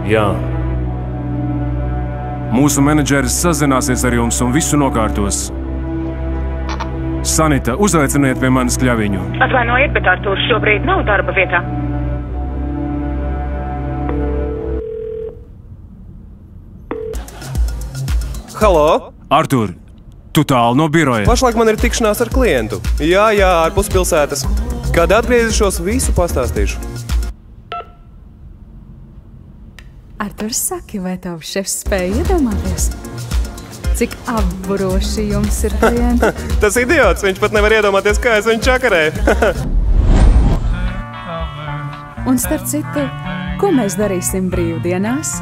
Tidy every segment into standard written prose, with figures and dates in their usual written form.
Jā. Mūsu menedžeris sazināsies ar jums un visu nokārtos. Sanita, uzaiciniet pie manis Kļaviņu. Atvainojiet, bet Artūrs šobrīd nav darba vietā. Halo? Artūr, tu tālu no biroja. Pašlaik man ir tikšanās ar klientu. Jā, ārpus pilsētas. Kad atgriezīšos, visu pastāstīšu. Arturs, saki, vai tavs šefs spēja iedomāties? Cik apburoši jums ir klienti? Tas idiots, viņš pat nevar iedomāties, kā es viņu čakarēju. Un starp citu, ko mēs darīsim brīvdienās?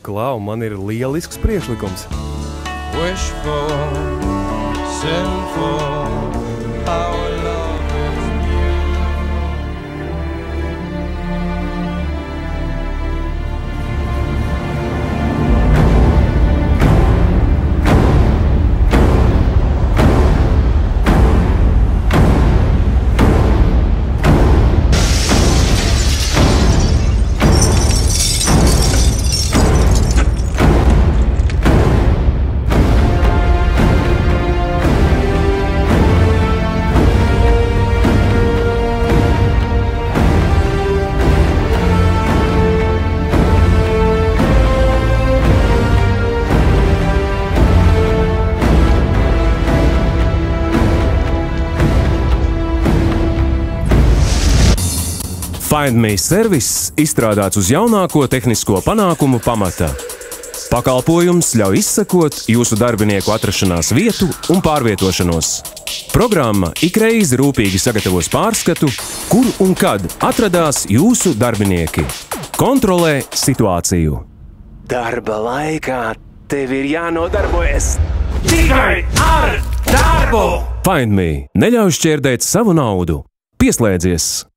Klau, man ir lielisks priekšlikums. Wishful, sinful, our love is new. Find Me servis izstrādāts uz jaunāko tehnisko panākumu pamata. Pakalpojums ļauj izsekot jūsu darbinieku atrašanās vietu un pārvietošanos. Programma ikreiz rūpīgi sagatavos pārskatu, kur un kad atradās jūsu darbinieki. Kontrolē situāciju. Darba laikā tev ir jānodarbojas Tikai ar darbu! Find Me neļauj šķērdēt savu naudu. Pieslēdzies!